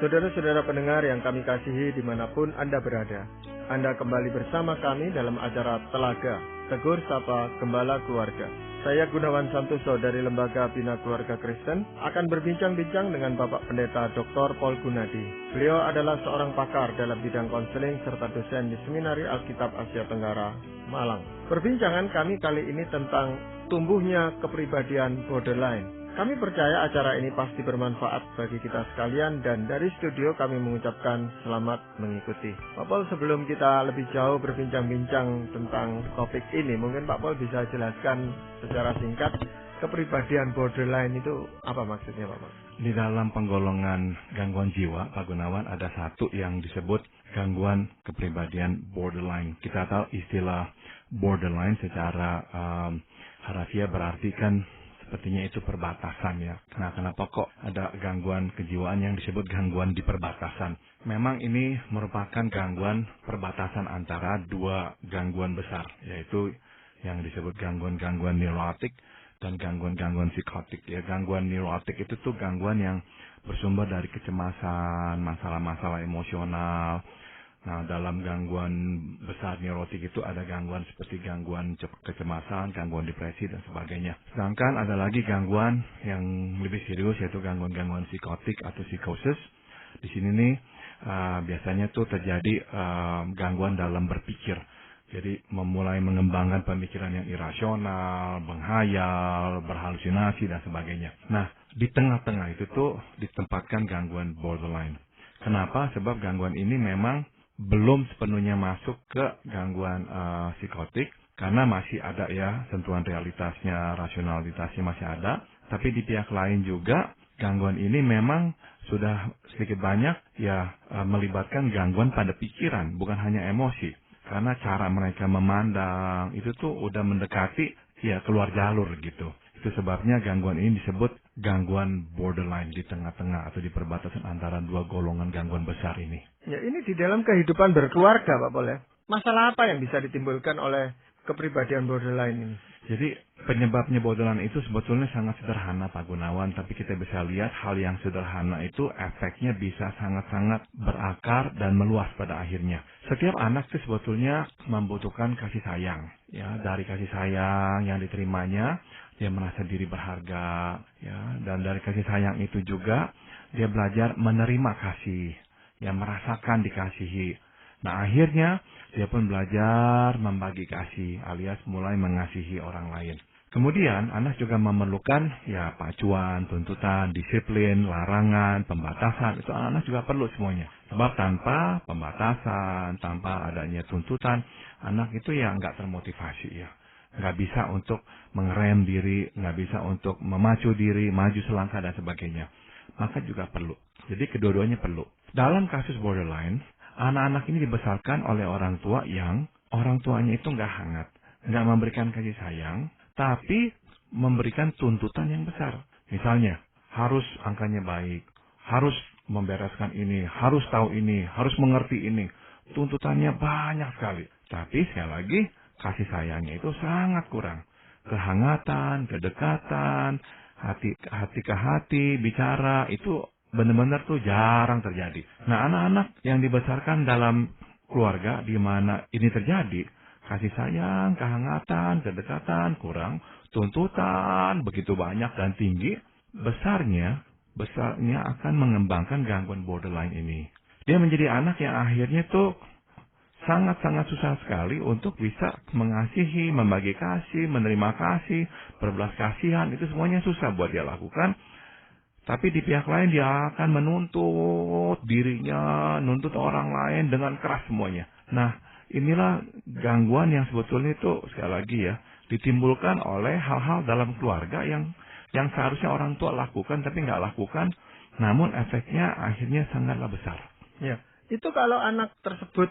Saudara-saudara pendengar yang kami kasihi dimanapun Anda berada, Anda kembali bersama kami dalam acara Telaga, Tegur Sapa Gembala Keluarga. Saya Gunawan Santoso dari Lembaga Bina Keluarga Kristen akan berbincang-bincang dengan Bapak Pendeta Dr. Paul Gunadi. Beliau adalah seorang pakar dalam bidang konseling serta dosen di Seminari Alkitab Asia Tenggara, Malang. Perbincangan kami kali ini tentang tumbuhnya kepribadian borderline. Kami percaya acara ini pasti bermanfaat bagi kita sekalian dan dari studio kami mengucapkan selamat mengikuti. Pak Paul, sebelum kita lebih jauh berbincang-bincang tentang topik ini, mungkin Pak Paul bisa jelaskan secara singkat kepribadian borderline itu apa maksudnya, Pak Paul? Di dalam penggolongan gangguan jiwa, Pak Gunawan, ada satu yang disebut gangguan kepribadian borderline. Kita tahu istilah borderline secara harafiah berarti kan sepertinya itu perbatasan ya. Nah, kenapa kok ada gangguan kejiwaan yang disebut gangguan di perbatasan? Memang ini merupakan gangguan perbatasan antara dua gangguan besar, yaitu yang disebut gangguan-gangguan neurotik dan gangguan-gangguan psikotik. Ya, gangguan neurotik itu tuh gangguan yang bersumber dari kecemasan, masalah-masalah emosional. Nah, dalam gangguan besar neurotik itu ada gangguan seperti gangguan kecemasan, gangguan depresi, dan sebagainya. Sedangkan ada lagi gangguan yang lebih serius, yaitu gangguan-gangguan psikotik atau psikosis. Di sini nih biasanya tuh terjadi gangguan dalam berpikir. Jadi memulai mengembangkan pemikiran yang irasional, menghayal, berhalusinasi, dan sebagainya. Nah, di tengah-tengah itu tuh ditempatkan gangguan borderline. Kenapa? Sebab gangguan ini memang belum sepenuhnya masuk ke gangguan psikotik, karena masih ada ya sentuhan realitasnya, rasionalitasnya masih ada. Tapi di pihak lain juga gangguan ini memang sudah sedikit banyak ya melibatkan gangguan pada pikiran, bukan hanya emosi. Karena cara mereka memandang itu tuh udah mendekati ya keluar jalur gitu. Itu sebabnya gangguan ini disebut gangguan borderline, di tengah-tengah atau di perbatasan antara dua golongan gangguan besar ini. Ya, ini di dalam kehidupan berkeluarga, Pak Paul ya. Masalah apa yang bisa ditimbulkan oleh kepribadian borderline ini? Jadi penyebabnya borderline itu sebetulnya sangat sederhana, Pak Gunawan, tapi kita bisa lihat hal yang sederhana itu efeknya bisa sangat-sangat berakar dan meluas pada akhirnya. Setiap anak itu sebetulnya membutuhkan kasih sayang. Ya, dari kasih sayang yang diterimanya, dia merasa diri berharga, ya, dan dari kasih sayang itu juga dia belajar menerima kasih, ya, merasakan dikasihi. Nah, akhirnya dia pun belajar membagi kasih, alias mulai mengasihi orang lain. Kemudian anak juga memerlukan ya pacuan, tuntutan, disiplin, larangan, pembatasan. Itu anak-anak juga perlu semuanya. Sebab tanpa pembatasan, tanpa adanya tuntutan, anak itu ya nggak termotivasi ya. Nggak bisa untuk mengerem diri, nggak bisa untuk memacu diri, maju selangkah dan sebagainya. Maka juga perlu. Jadi kedua-duanya perlu. Dalam kasus borderline, anak-anak ini dibesarkan oleh orang tua yang orang tuanya itu nggak hangat, nggak memberikan kasih sayang, tapi memberikan tuntutan yang besar. Misalnya, harus angkanya baik, harus membereskan ini, harus tahu ini, harus mengerti ini. Tuntutannya banyak sekali. Tapi sekali lagi, kasih sayangnya itu sangat kurang. Kehangatan, kedekatan, hati ke hati, bicara, itu benar-benar tuh jarang terjadi. Nah, anak-anak yang dibesarkan dalam keluarga di mana ini terjadi, kasih sayang, kehangatan, kedekatan kurang, tuntutan begitu banyak dan tinggi, besarnya akan mengembangkan gangguan borderline ini. Dia menjadi anak yang akhirnya tuh sangat-sangat susah sekali untuk bisa mengasihi, membagi kasih, menerima kasih, berbelas kasihan, itu semuanya susah buat dia lakukan. Tapi di pihak lain dia akan menuntut dirinya, nuntut orang lain dengan keras semuanya. Nah, inilah gangguan yang sebetulnya itu sekali lagi ya, ditimbulkan oleh hal-hal dalam keluarga yang seharusnya orang tua lakukan tapi nggak lakukan, namun efeknya akhirnya sangatlah besar. Ya, itu kalau anak tersebut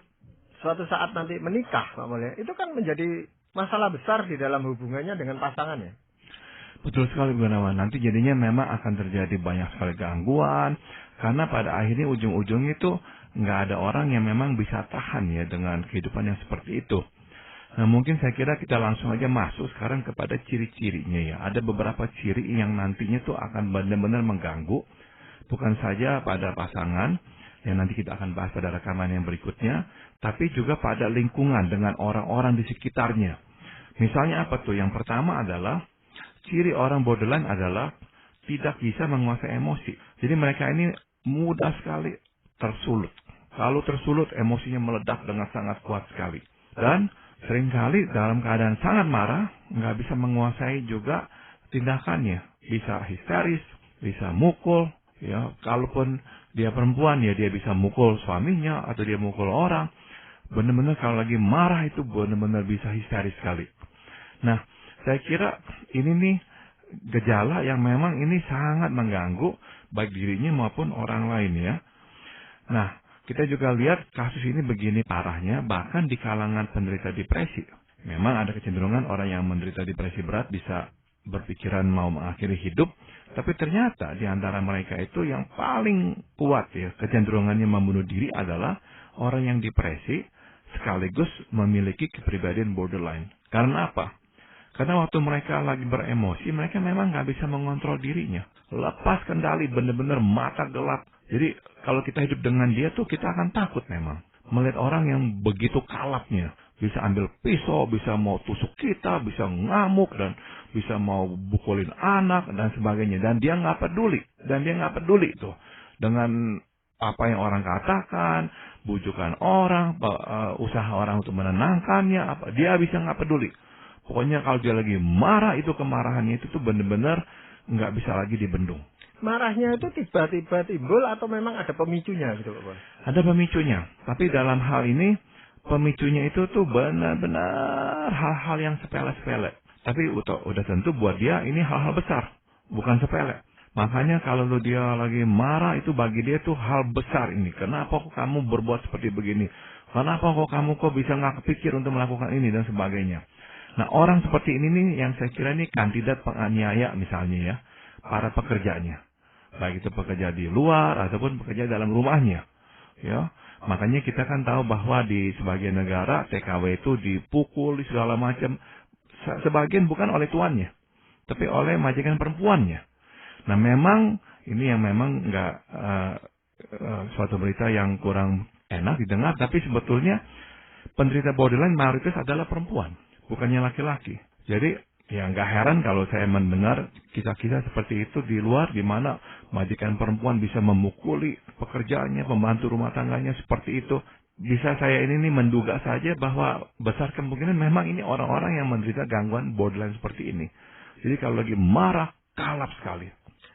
suatu saat nanti menikah, Pak Paul ya, itu kan menjadi masalah besar di dalam hubungannya dengan pasangannya. Betul sekali, Gunawan. Nanti jadinya memang akan terjadi banyak sekali gangguan, karena pada akhirnya ujung-ujungnya itu nggak ada orang yang memang bisa tahan ya dengan kehidupan yang seperti itu. Nah, mungkin saya kira kita langsung aja masuk sekarang kepada ciri-cirinya ya. Ada beberapa ciri yang nantinya tuh akan benar-benar mengganggu Bukan saja pada pasangan, yang nanti kita akan bahas pada rekaman yang berikutnya, tapi juga pada lingkungan dengan orang-orang di sekitarnya. Misalnya apa tuh? Yang pertama adalah, ciri orang borderline adalah tidak bisa menguasai emosi. Jadi mereka ini mudah sekali tersulut. Kalau tersulut, emosinya meledak dengan sangat kuat sekali. Dan seringkali dalam keadaan sangat marah, nggak bisa menguasai juga tindakannya. Bisa histeris, bisa mukul. Ya, kalaupun dia perempuan, ya dia bisa mukul suaminya atau dia mukul orang. Benar-benar kalau lagi marah itu benar-benar bisa histeris sekali. Nah, saya kira ini nih gejala yang memang ini sangat mengganggu baik dirinya maupun orang lain ya. Nah, kita juga lihat kasus ini begini parahnya, bahkan di kalangan penderita depresi. Memang ada kecenderungan orang yang menderita depresi berat bisa berpikiran mau mengakhiri hidup, tapi ternyata di antara mereka itu yang paling kuat ya kecenderungannya membunuh diri adalah orang yang depresi sekaligus memiliki kepribadian borderline. Karena apa? Karena waktu mereka lagi beremosi, mereka memang nggak bisa mengontrol dirinya. Lepas kendali, benar-benar mata gelap. Jadi kalau kita hidup dengan dia tuh kita akan takut memang. Melihat orang yang begitu kalapnya. Bisa ambil pisau, bisa mau tusuk kita, bisa ngamuk, dan bisa mau bukulin anak, dan sebagainya. Dan dia nggak peduli. Tuh. Dengan apa yang orang katakan, bujukan orang, usaha orang untuk menenangkannya, dia bisa nggak peduli. Pokoknya kalau dia lagi marah, itu kemarahannya itu tuh benar-benar nggak bisa lagi dibendung. Marahnya itu tiba-tiba timbul atau memang ada pemicunya gitu Pak? Ada pemicunya, tapi dalam hal ini pemicunya itu tuh benar-benar hal-hal yang sepele-sepele. Tapi udah tentu buat dia ini hal-hal besar, bukan sepele. Makanya kalau dia lagi marah itu bagi dia tuh hal besar ini. Kenapa kok kamu berbuat seperti begini? Kenapa kok kamu bisa nggak kepikir untuk melakukan ini dan sebagainya. Nah, orang seperti ini nih yang saya kira ini kandidat penganiaya misalnya ya, para pekerjanya. Baik itu pekerja di luar ataupun pekerja dalam rumahnya. Ya, makanya kita kan tahu bahwa di sebagian negara TKW itu dipukul segala macam. Sebagian bukan oleh tuannya, tapi oleh majikan perempuannya. Nah, memang ini yang memang nggak suatu berita yang kurang enak didengar, tapi sebetulnya penderita borderline mayoritas adalah perempuan, bukannya laki-laki. Jadi ya nggak heran kalau saya mendengar kisah-kisah seperti itu di luar, di mana majikan perempuan bisa memukuli pekerjaannya, pembantu rumah tangganya seperti itu. Bisa saya ini menduga saja bahwa besar kemungkinan memang ini orang-orang yang menderita gangguan borderline seperti ini. Jadi kalau lagi marah, kalap sekali.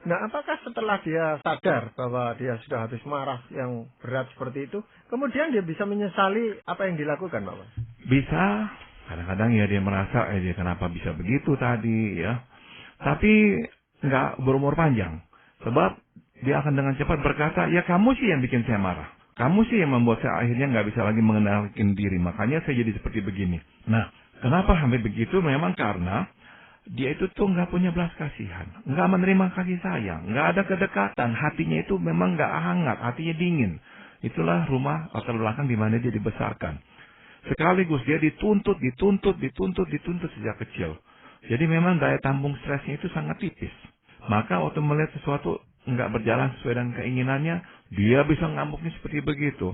Nah, apakah setelah dia sadar bahwa dia sudah habis marah yang berat seperti itu, kemudian dia bisa menyesali apa yang dilakukan, Pak? Bisa. Kadang-kadang ya dia merasa, dia kenapa bisa begitu tadi ya. Tapi nggak berumur panjang. Sebab dia akan dengan cepat berkata, ya kamu sih yang bikin saya marah. Kamu sih yang membuat saya akhirnya nggak bisa lagi mengendalikan diri. Makanya saya jadi seperti begini. Nah, kenapa hampir begitu? Memang karena dia itu tuh nggak punya belas kasihan. Nggak menerima kasih sayang. Nggak ada kedekatan. Hatinya itu memang nggak hangat. Hatinya dingin. Itulah rumah latar belakang di mana dia dibesarkan. Sekaligus dia dituntut sejak kecil. Jadi memang daya tampung stresnya itu sangat tipis. Maka waktu melihat sesuatu nggak berjalan sesuai dengan keinginannya, dia bisa ngamuknya seperti begitu.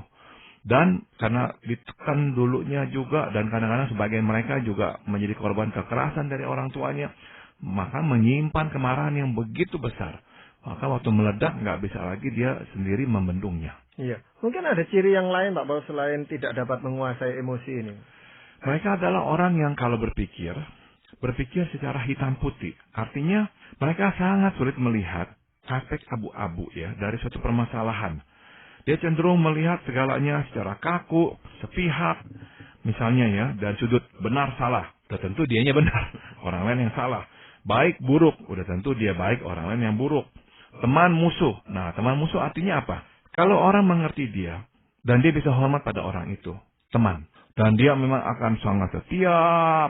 Dan karena ditekan dulunya juga, dan kadang-kadang sebagian mereka juga menjadi korban kekerasan dari orang tuanya, maka menyimpan kemarahan yang begitu besar. Maka waktu meledak nggak bisa lagi dia sendiri membendungnya. Iya. Mungkin ada ciri yang lain, Pak, bahwa selain tidak dapat menguasai emosi ini. Mereka adalah orang yang kalau berpikir secara hitam putih. Artinya mereka sangat sulit melihat aspek abu-abu ya dari suatu permasalahan. Dia cenderung melihat segalanya secara kaku, sepihak. Misalnya ya, dari sudut benar salah, udah tentu dianya benar, orang lain yang salah. Baik buruk, udah tentu dia baik, orang lain yang buruk. Teman musuh. Nah, teman musuh artinya apa? Kalau orang mengerti dia dan dia bisa hormat pada orang itu, teman. Dan dia memang akan sangat setia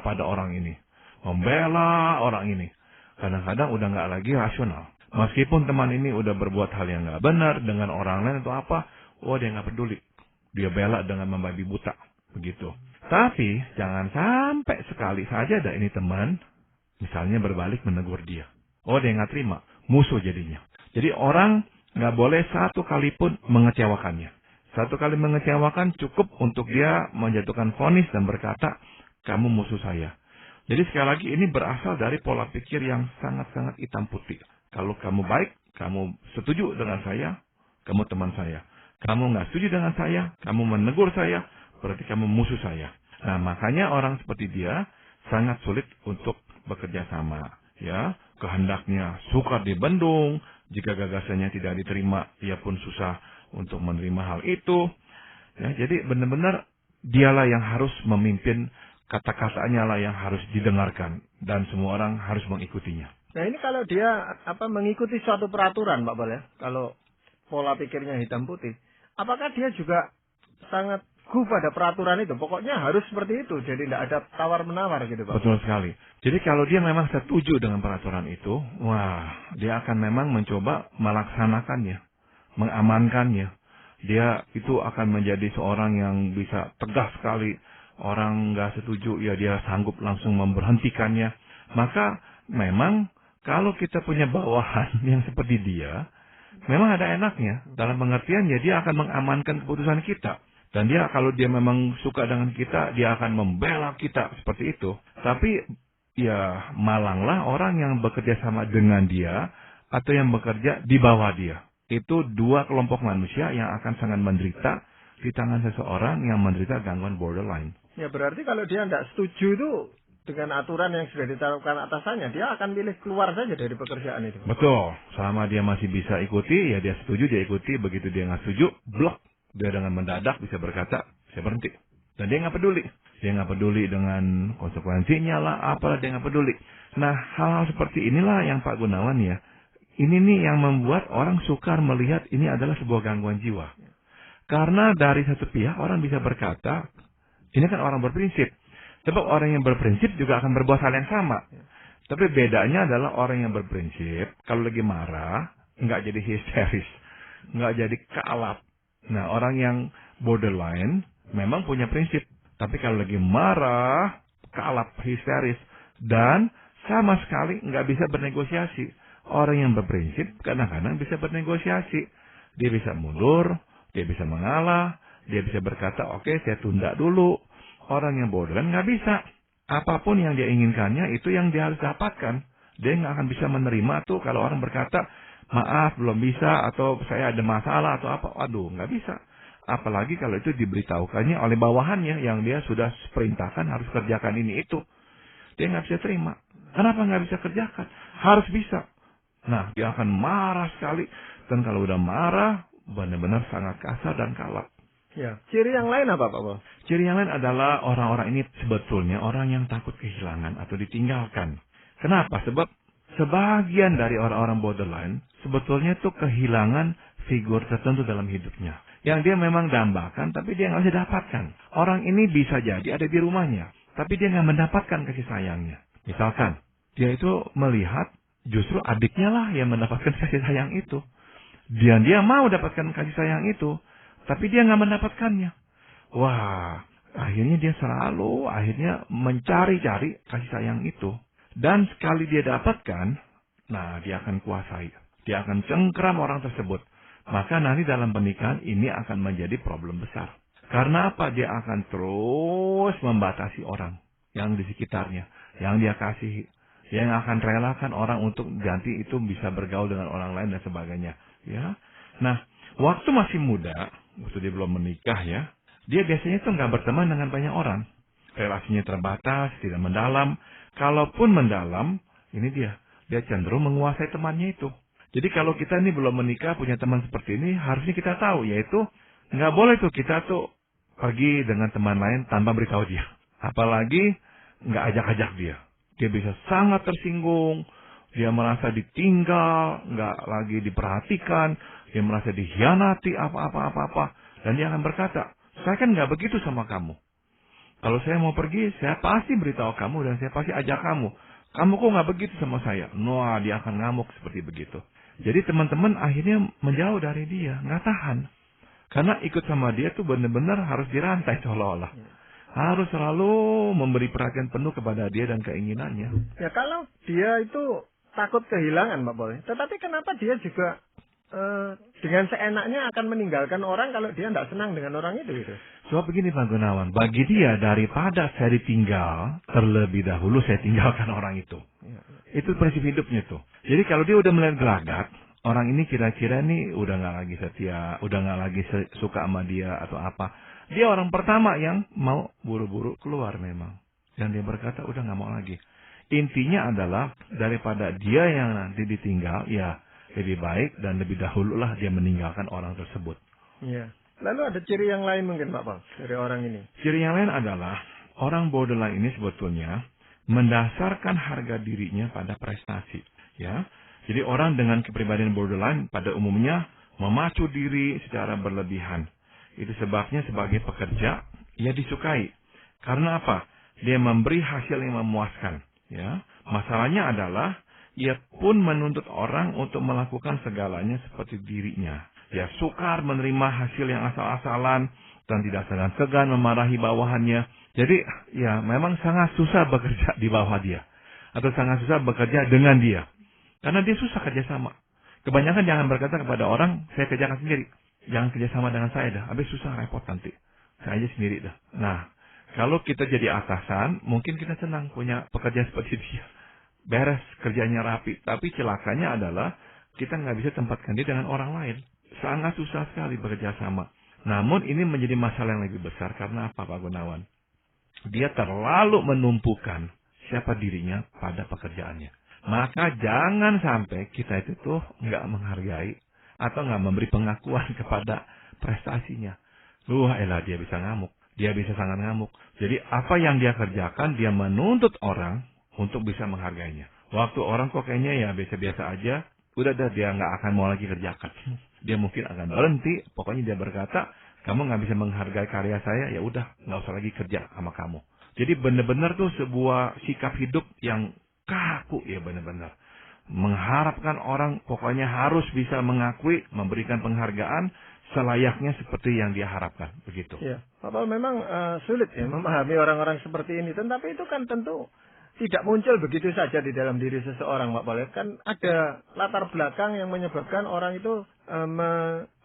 pada orang ini. Membela orang ini. Kadang-kadang udah nggak lagi rasional. Meskipun teman ini udah berbuat hal yang nggak benar dengan orang lain atau apa, dia nggak peduli. Dia bela dengan membabi buta, begitu. Tapi jangan sampai sekali saja ada ini teman, misalnya berbalik menegur dia. Dia nggak terima, musuh jadinya. Jadi orang Nggak boleh satu kali pun mengecewakannya. Satu kali mengecewakan cukup untuk dia menjatuhkan vonis dan berkata, kamu musuh saya. Jadi sekali lagi ini berasal dari pola pikir yang sangat-sangat hitam putih. Kalau kamu baik, kamu setuju dengan saya, kamu teman saya. Kamu nggak setuju dengan saya, kamu menegur saya, berarti kamu musuh saya. Nah, makanya orang seperti dia sangat sulit untuk bekerja sama. Ya, kehendaknya suka dibendung, jika gagasannya tidak diterima, ia pun susah untuk menerima hal itu. Ya, jadi benar-benar dialah yang harus memimpin, kata-katanya lah yang harus didengarkan dan semua orang harus mengikutinya. Nah ini kalau dia mengikuti suatu peraturan, Pak Bal ya, kalau pola pikirnya hitam putih, apakah dia juga sangat pada peraturan itu? Pokoknya harus seperti itu, jadi tidak ada tawar-menawar gitu, Pak. Betul sekali. Jadi kalau dia memang setuju dengan peraturan itu, wah, dia akan memang mencoba melaksanakannya, mengamankannya. Dia itu akan menjadi seorang yang bisa tegas sekali. Orang nggak setuju, ya dia sanggup langsung memberhentikannya. Maka memang kalau kita punya bawahan yang seperti dia, memang ada enaknya. Dalam pengertian ya dia akan mengamankan keputusan kita. Dan dia kalau dia memang suka dengan kita, dia akan membela kita seperti itu. Tapi ya malanglah orang yang bekerja sama dengan dia atau yang bekerja di bawah dia. Itu dua kelompok manusia yang akan sangat menderita di tangan seseorang yang menderita gangguan borderline. Ya berarti kalau dia tidak setuju itu dengan aturan yang sudah ditetapkan atasannya, dia akan pilih keluar saja dari pekerjaan itu. Betul. Selama dia masih bisa ikuti, ya dia setuju, dia ikuti. Begitu dia nggak setuju, blok. Dia dengan mendadak bisa berkata, saya berhenti. Dan dia nggak peduli. Dia nggak peduli dengan konsekuensinya lah, apalah dia nggak peduli. Nah, hal-hal seperti inilah yang Pak Gunawan ya, ini nih yang membuat orang sukar melihat ini adalah sebuah gangguan jiwa. Karena dari satu pihak orang bisa berkata, ini kan orang berprinsip. Sebab orang yang berprinsip juga akan berbuat hal yang sama. Tapi bedanya adalah orang yang berprinsip, kalau lagi marah, nggak jadi histeris, nggak jadi kalap. Nah, orang yang borderline memang punya prinsip. Tapi kalau lagi marah, kalap, histeris, dan sama sekali nggak bisa bernegosiasi. Orang yang berprinsip kadang-kadang bisa bernegosiasi. Dia bisa mundur, dia bisa mengalah, dia bisa berkata, oke, saya tunda dulu. Orang yang borderline nggak bisa. Apapun yang dia inginkannya, itu yang dia harus dapatkan. Dia nggak akan bisa menerima tuh kalau orang berkata, maaf, belum bisa, atau saya ada masalah, atau apa. Aduh, nggak bisa. Apalagi kalau itu diberitahukannya oleh bawahannya, yang dia sudah perintahkan harus kerjakan ini itu. Dia nggak bisa terima. Kenapa nggak bisa kerjakan? Harus bisa. Nah, dia akan marah sekali. Dan kalau udah marah, benar-benar sangat kasar dan kalap. Ya. Ciri yang lain apa, Pak Bal? Ciri yang lain adalah orang-orang ini sebetulnya orang yang takut kehilangan atau ditinggalkan. Kenapa? Sebab sebagian dari orang-orang borderline sebetulnya itu kehilangan figur tertentu dalam hidupnya. Yang dia memang dambakan, tapi dia nggak bisa dapatkan. Orang ini bisa jadi ada di rumahnya, tapi dia nggak mendapatkan kasih sayangnya. Misalkan, dia itu melihat justru adiknya lah yang mendapatkan kasih sayang itu. Dan dia mau dapatkan kasih sayang itu, tapi dia nggak mendapatkannya. Wah, akhirnya dia selalu mencari-cari kasih sayang itu. Dan sekali dia dapatkan, nah dia akan kuasai. Dia akan cengkram orang tersebut. Maka nanti dalam pernikahan ini akan menjadi problem besar. Karena apa? Dia akan terus membatasi orang yang di sekitarnya, yang dia kasihi. Dia akan relakan orang untuk ganti itu bisa bergaul dengan orang lain dan sebagainya. Ya, nah waktu masih muda, waktu dia belum menikah ya, dia biasanya tuh nggak berteman dengan banyak orang. Relasinya terbatas, tidak mendalam. Kalaupun mendalam, ini dia cenderung menguasai temannya itu. Jadi kalau kita ini belum menikah, punya teman seperti ini, harusnya kita tahu, yaitu nggak boleh tuh kita tuh pergi dengan teman lain tanpa beritahu dia. Apalagi nggak ajak-ajak dia. Dia bisa sangat tersinggung, dia merasa ditinggal, nggak lagi diperhatikan, dia merasa dikhianati, apa-apa. Dan dia akan berkata, saya kan nggak begitu sama kamu. Kalau saya mau pergi, saya pasti beritahu kamu dan saya pasti ajak kamu. Kamu kok nggak begitu sama saya? Wah, dia akan ngamuk seperti begitu. Jadi teman-teman akhirnya menjauh dari dia, nggak tahan. Karena ikut sama dia tuh benar-benar harus dirantai seolah-olah. Harus selalu memberi perhatian penuh kepada dia dan keinginannya. Ya kalau dia itu takut kehilangan, Pak Boy. Tetapi kenapa dia juga dengan seenaknya akan meninggalkan orang kalau dia tidak senang dengan orang itu gitu. So begini Pak Gunawan, bagi dia daripada saya ditinggal, terlebih dahulu saya tinggalkan orang itu. Ya. Itu prinsip hidupnya tuh. Jadi kalau dia udah melihat gelagat, orang ini kira-kira nih udah nggak lagi setia, udah nggak lagi suka sama dia atau apa, dia orang pertama yang mau buru-buru keluar memang. Dan dia berkata udah nggak mau lagi. Intinya adalah daripada dia yang nanti ditinggal, ya lebih baik dan lebih dahululah dia meninggalkan orang tersebut. Iya. Lalu ada ciri yang lain mungkin Pak Pal dari orang ini? Ciri yang lain adalah orang borderline ini sebetulnya mendasarkan harga dirinya pada prestasi. Ya, jadi orang dengan kepribadian borderline pada umumnya memacu diri secara berlebihan. Itu sebabnya sebagai pekerja ia disukai. Karena apa? Dia memberi hasil yang memuaskan. Ya, masalahnya adalah ia pun menuntut orang untuk melakukan segalanya seperti dirinya. Dia sukar menerima hasil yang asal-asalan dan tidak segan-segan memarahi bawahannya. Jadi, ya memang sangat susah bekerja di bawah dia. Atau sangat susah bekerja dengan dia. Karena dia susah kerjasama. Kebanyakan jangan berkata kepada orang, saya kerjakan sendiri. Jangan kerjasama dengan saya dah. Habis susah repot nanti. Saya aja sendiri dah. Nah, kalau kita jadi atasan, mungkin kita senang punya pekerja seperti dia. Beres kerjanya rapi. Tapi celakanya adalah kita nggak bisa tempatkan dia dengan orang lain. Sangat susah sekali bekerja sama. Namun ini menjadi masalah yang lebih besar karena apa Pak Gunawan? Dia terlalu menumpukan siapa dirinya pada pekerjaannya. Maka jangan sampai kita itu tuh nggak menghargai atau nggak memberi pengakuan kepada prestasinya. Elah dia bisa ngamuk. Dia bisa sangat ngamuk. Jadi apa yang dia kerjakan dia menuntut orang untuk bisa menghargainya. Waktu orang kok kayaknya ya biasa-biasa aja, udah dah dia nggak akan mau lagi kerjakan. Dia mungkin akan berhenti. Pokoknya dia berkata, kamu nggak bisa menghargai karya saya, ya udah nggak usah lagi kerja sama kamu. Jadi benar-benar tuh sebuah sikap hidup yang kaku ya benar-benar. Mengharapkan orang pokoknya harus bisa mengakui, memberikan penghargaan selayaknya seperti yang dia harapkan, begitu. Ya, Bapak memang sulit ya memahami orang-orang seperti ini. Tetapi itu kan tentu tidak muncul begitu saja di dalam diri seseorang, Pak Pal. Kan ada latar belakang yang menyebabkan orang itu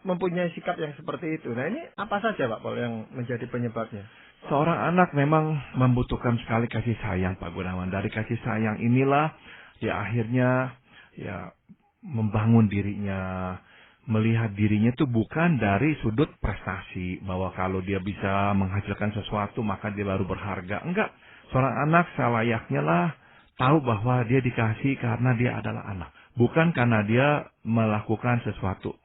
mempunyai sikap yang seperti itu. Nah ini apa saja Pak Pal yang menjadi penyebabnya? Seorang anak memang membutuhkan sekali kasih sayang Pak Gunawan. Dari kasih sayang inilah ya akhirnya ya membangun dirinya, melihat dirinya itu bukan dari sudut prestasi, bahwa kalau dia bisa menghasilkan sesuatu maka dia baru berharga. Enggak, seorang anak selayaknya lah tahu bahwa dia dikasih karena dia adalah anak, bukan karena dia melakukan sesuatu.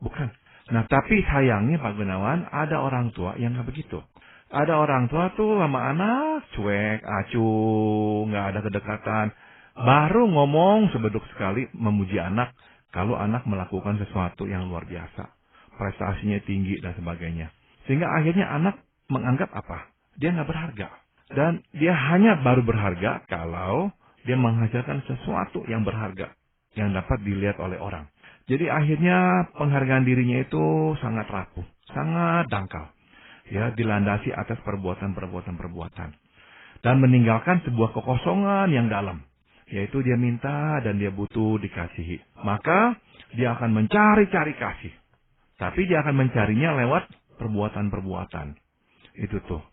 Bukan. Nah tapi sayangnya Pak Gunawan, ada orang tua yang nggak begitu. Ada orang tua tuh sama anak cuek, acuh, nggak ada kedekatan. Baru ngomong sebeduk sekali memuji anak kalau anak melakukan sesuatu yang luar biasa. Prestasinya tinggi dan sebagainya. Sehingga akhirnya anak menganggap apa? Dia nggak berharga. Dan dia hanya baru berharga kalau dia menghasilkan sesuatu yang berharga. Yang dapat dilihat oleh orang. Jadi akhirnya penghargaan dirinya itu sangat rapuh. Sangat dangkal. Ya, dilandasi atas perbuatan. Dan meninggalkan sebuah kekosongan yang dalam. Yaitu dia minta dan dia butuh dikasihi. Maka dia akan mencari-cari kasih. Tapi dia akan mencarinya lewat perbuatan-perbuatan. Itu tuh.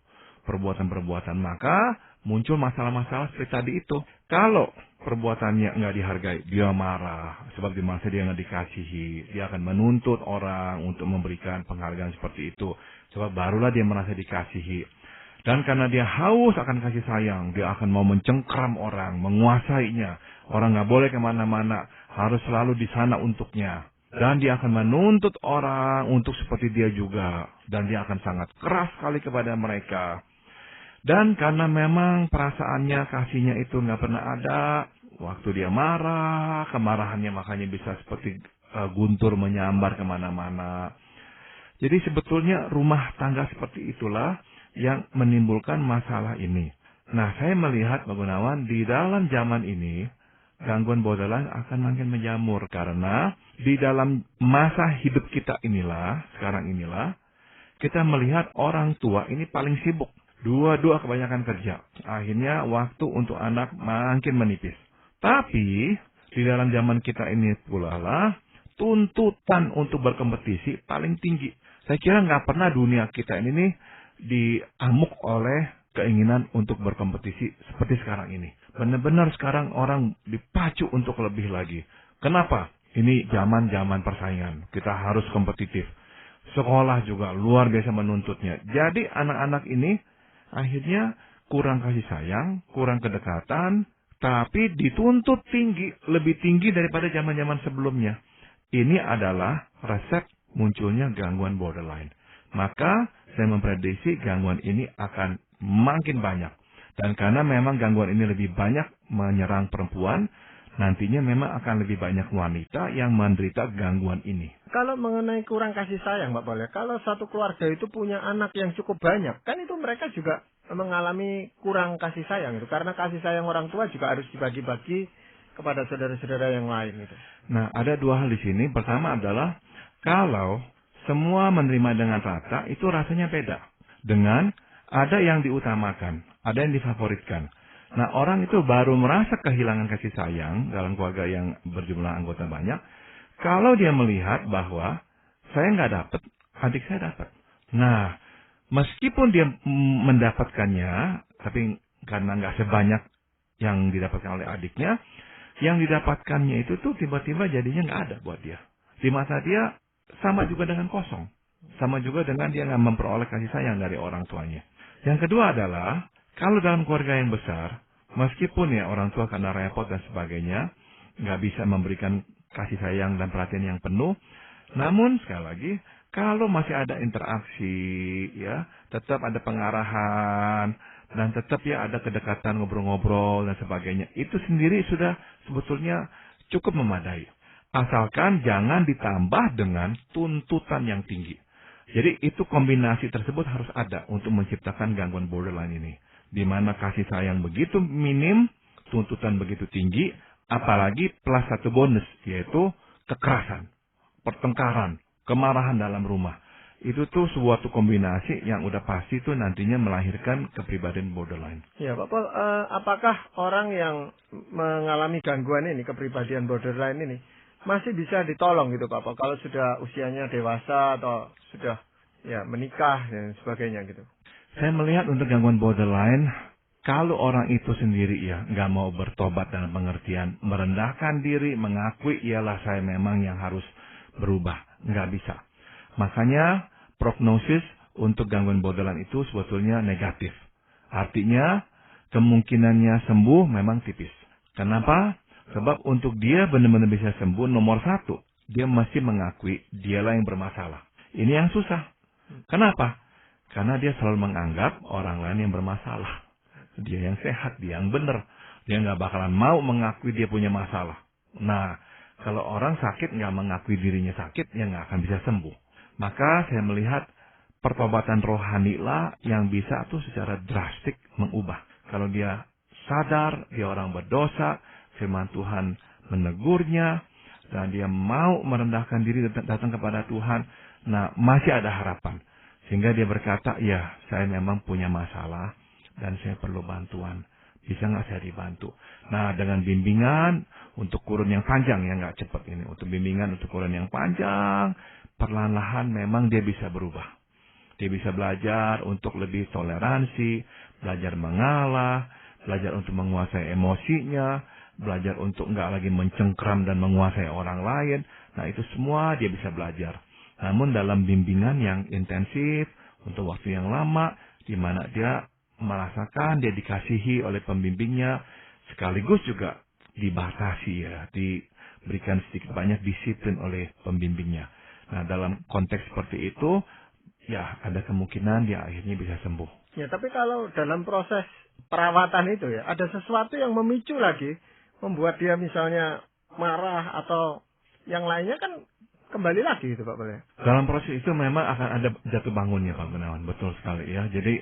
Perbuatan-perbuatan. Maka muncul masalah-masalah seperti tadi itu. Kalau perbuatannya nggak dihargai, dia marah. Sebab di masa dia nggak dikasihi. Dia akan menuntut orang untuk memberikan penghargaan seperti itu. Sebab barulah dia merasa dikasihi. Dan karena dia haus akan kasih sayang, dia akan mau mencengkram orang, menguasainya. Orang nggak boleh kemana-mana, harus selalu di sana untuknya. Dan dia akan menuntut orang untuk seperti dia juga. Dan dia akan sangat keras sekali kepada mereka. Dan karena memang perasaannya, kasihnya itu nggak pernah ada, waktu dia marah, kemarahannya makanya bisa seperti guntur menyambar kemana-mana. Jadi sebetulnya rumah tangga seperti itulah yang menimbulkan masalah ini. Nah, saya melihat Pak Gunawan, di dalam zaman ini, gangguan borderline akan makin menjamur. Karena di dalam masa hidup kita inilah, sekarang inilah, kita melihat orang tua ini paling sibuk. Dua-dua kebanyakan kerja. Akhirnya waktu untuk anak makin menipis. Tapi, di dalam zaman kita ini pula lah, tuntutan untuk berkompetisi paling tinggi. Saya kira nggak pernah dunia kita ini nih diamuk oleh keinginan untuk berkompetisi seperti sekarang ini. Benar-benar sekarang orang dipacu untuk lebih lagi. Kenapa? Ini zaman-zaman persaingan. Kita harus kompetitif. Sekolah juga luar biasa menuntutnya. Jadi anak-anak ini akhirnya kurang kasih sayang, kurang kedekatan, tapi dituntut tinggi, lebih tinggi daripada zaman-zaman sebelumnya. Ini adalah resep munculnya gangguan borderline. Maka saya memprediksi gangguan ini akan makin banyak. Dan karena memang gangguan ini lebih banyak menyerang perempuan, nantinya memang akan lebih banyak wanita yang menderita gangguan ini. Kalau mengenai kurang kasih sayang, Pak Paul, kalau satu keluarga itu punya anak yang cukup banyak, kan itu mereka juga mengalami kurang kasih sayang itu. Karena kasih sayang orang tua juga harus dibagi-bagi kepada saudara-saudara yang lain itu. Nah, ada dua hal di sini. Pertama adalah kalau semua menerima dengan rata, itu rasanya beda. Dengan ada yang diutamakan, ada yang difavoritkan. Nah, orang itu baru merasa kehilangan kasih sayang dalam keluarga yang berjumlah anggota banyak, kalau dia melihat bahwa saya nggak dapat, adik saya dapat. Nah, meskipun dia mendapatkannya, tapi karena nggak sebanyak yang didapatkan oleh adiknya, yang didapatkannya itu tuh tiba-tiba jadinya nggak ada buat dia. Di mata dia sama juga dengan kosong. Sama juga dengan dia nggak memperoleh kasih sayang dari orang tuanya. Yang kedua adalah, kalau dalam keluarga yang besar, meskipun ya orang tua karena repot dan sebagainya, nggak bisa memberikan kasih sayang dan perhatian yang penuh, namun sekali lagi, kalau masih ada interaksi, ya, tetap ada pengarahan, dan tetap ya ada kedekatan ngobrol-ngobrol dan sebagainya, itu sendiri sudah sebetulnya cukup memadai. Asalkan jangan ditambah dengan tuntutan yang tinggi. Jadi itu kombinasi tersebut harus ada untuk menciptakan gangguan borderline ini. Di mana kasih sayang begitu minim, tuntutan begitu tinggi, apalagi plus satu bonus, yaitu kekerasan, pertengkaran, kemarahan dalam rumah. Itu tuh suatu kombinasi yang udah pasti tuh nantinya melahirkan kepribadian borderline. Ya, Pak Paul, apakah orang yang mengalami gangguan ini, kepribadian borderline ini, masih bisa ditolong gitu Pak Paul, kalau sudah usianya dewasa atau sudah ya menikah dan sebagainya gitu? Saya melihat untuk gangguan borderline, kalau orang itu sendiri ya nggak mau bertobat dalam pengertian merendahkan diri, mengakui ialah saya memang yang harus berubah, nggak bisa. Makanya prognosis untuk gangguan borderline itu sebetulnya negatif. Artinya kemungkinannya sembuh memang tipis. Kenapa? Sebab untuk dia benar-benar bisa sembuh, nomor satu, dia mesti mengakui dialah yang bermasalah. Ini yang susah. Kenapa? Karena dia selalu menganggap orang lain yang bermasalah. Dia yang sehat, dia yang benar. Dia nggak bakalan mau mengakui dia punya masalah. Nah, kalau orang sakit nggak mengakui dirinya sakit, ya nggak akan bisa sembuh. Maka saya melihat pertobatan rohani lah yang bisa tuh secara drastik mengubah. Kalau dia sadar, dia orang berdosa, firman Tuhan menegurnya, dan dia mau merendahkan diri datang kepada Tuhan, nah masih ada harapan. Sehingga dia berkata, ya saya memang punya masalah, dan saya perlu bantuan. Bisa nggak saya dibantu? Nah dengan bimbingan untuk kurun yang panjang, ya nggak cepat ini. Untuk bimbingan untuk kurun yang panjang, perlahan-lahan memang dia bisa berubah. Dia bisa belajar untuk lebih toleransi, belajar mengalah, belajar untuk menguasai emosinya, belajar untuk nggak lagi mencengkram dan menguasai orang lain. Nah itu semua dia bisa belajar. Namun dalam bimbingan yang intensif, untuk waktu yang lama, di mana dia merasakan dia dikasihi oleh pembimbingnya, sekaligus juga dibatasi ya, diberikan sedikit banyak disiplin oleh pembimbingnya. Nah dalam konteks seperti itu, ya ada kemungkinan dia akhirnya bisa sembuh. Ya tapi kalau dalam proses perawatan itu ya, ada sesuatu yang memicu lagi, membuat dia misalnya marah atau yang lainnya, kan kembali lagi itu Pak Paul. Dalam proses itu memang akan ada jatuh bangunnya Pak Gunawan, betul sekali ya. Jadi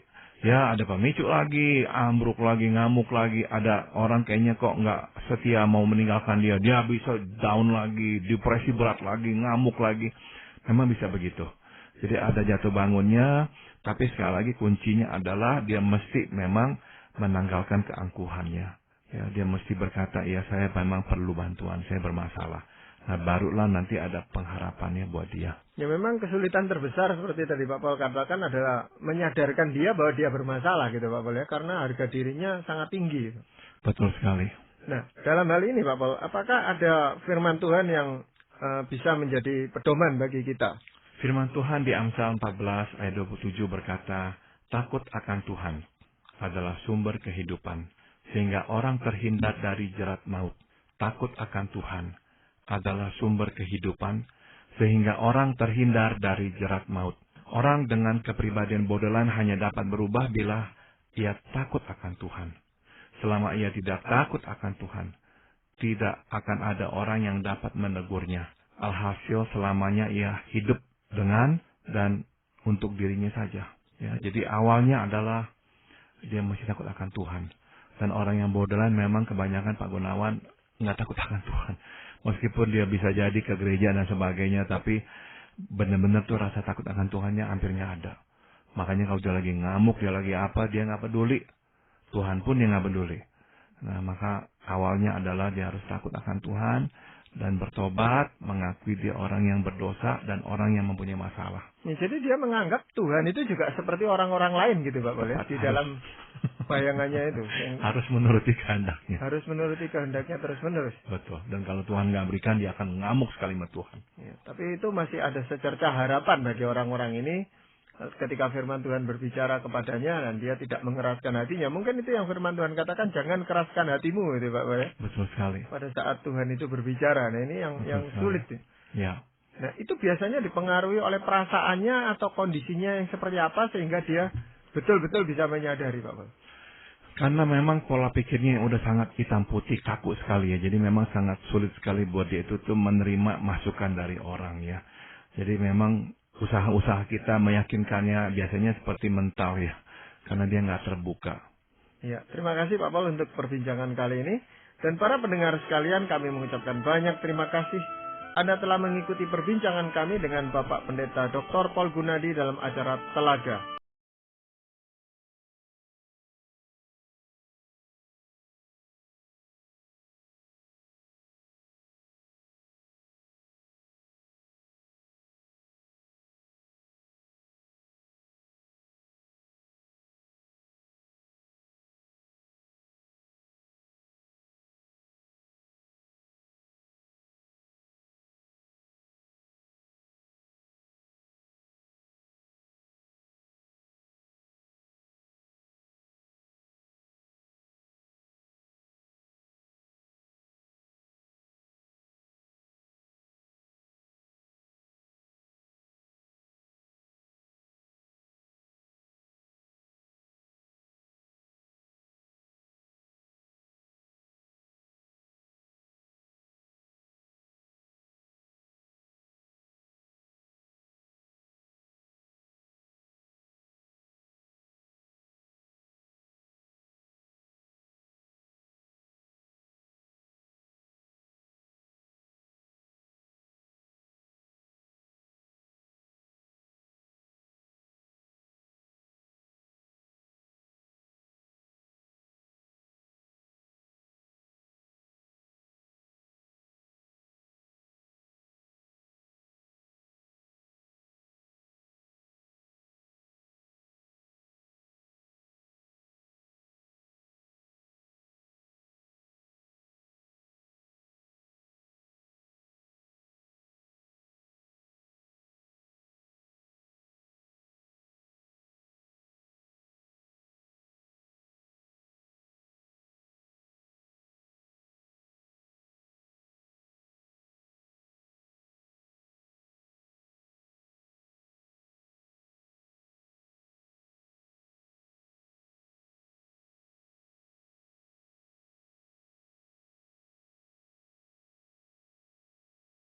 ya ada pemicu lagi, ambruk lagi, ngamuk lagi, ada orang kayaknya kok nggak setia mau meninggalkan dia, dia bisa down lagi, depresi berat lagi, ngamuk lagi, memang bisa begitu. Jadi ada jatuh bangunnya, tapi sekali lagi kuncinya adalah dia mesti memang menanggalkan keangkuhannya. Ya, dia mesti berkata, ya saya memang perlu bantuan, saya bermasalah. Nah, barulah nanti ada pengharapannya buat dia. Ya memang kesulitan terbesar seperti tadi Pak Paul katakan adalah menyadarkan dia bahwa dia bermasalah gitu Pak Paul ya, karena harga dirinya sangat tinggi. Betul sekali. Nah, dalam hal ini Pak Paul, apakah ada firman Tuhan yang bisa menjadi pedoman bagi kita? Firman Tuhan di Amsal 14 ayat 27 berkata, takut akan Tuhan adalah sumber kehidupan, sehingga orang terhindar dari jerat maut. Takut akan Tuhan adalah sumber kehidupan, sehingga orang terhindar dari jerat maut. Orang dengan kepribadian borderline hanya dapat berubah bila ia takut akan Tuhan. Selama ia tidak takut akan Tuhan, tidak akan ada orang yang dapat menegurnya. Alhasil selamanya ia hidup dengan dan untuk dirinya saja. Ya, jadi awalnya adalah dia mesti takut akan Tuhan. Dan orang yang borderline memang kebanyakan Pak Gunawan nggak takut akan Tuhan. Meskipun dia bisa jadi ke gereja dan sebagainya, tapi benar-benar tuh rasa takut akan Tuhannya hampirnya ada. Makanya kalau dia lagi ngamuk, dia lagi apa, dia nggak peduli. Tuhan pun dia nggak peduli. Nah, maka awalnya adalah dia harus takut akan Tuhan dan bertobat, mengakui dia orang yang berdosa dan orang yang mempunyai masalah. Ya, jadi dia menganggap Tuhan itu juga seperti orang-orang lain gitu Pak Paul ya, di dalam bayangannya itu. Harus menuruti kehendaknya. Harus menuruti kehendaknya terus-menerus. Betul. Dan kalau Tuhan nggak berikan, dia akan ngamuk sekali sama Tuhan. Ya, tapi itu masih ada secerca harapan bagi orang-orang ini. Ketika firman Tuhan berbicara kepadanya dan dia tidak mengeraskan hatinya. Mungkin itu yang firman Tuhan katakan, jangan keraskan hatimu gitu Pak Paul ya. Betul sekali. Pada saat Tuhan itu berbicara. Nah ini yang sulit. Ya. Nah itu biasanya dipengaruhi oleh perasaannya atau kondisinya yang seperti apa sehingga dia betul-betul bisa menyadari Pak Paul. Karena memang pola pikirnya yang udah sangat hitam putih, kaku sekali ya. Jadi memang sangat sulit sekali buat dia itu tuh menerima masukan dari orang ya. Jadi memang usaha-usaha kita meyakinkannya biasanya seperti mental ya. Karena dia nggak terbuka. Ya, terima kasih Pak Paul untuk perbincangan kali ini. Dan para pendengar sekalian, kami mengucapkan banyak terima kasih. Anda telah mengikuti perbincangan kami dengan Bapak Pendeta Dr. Paul Gunadi dalam acara Telaga.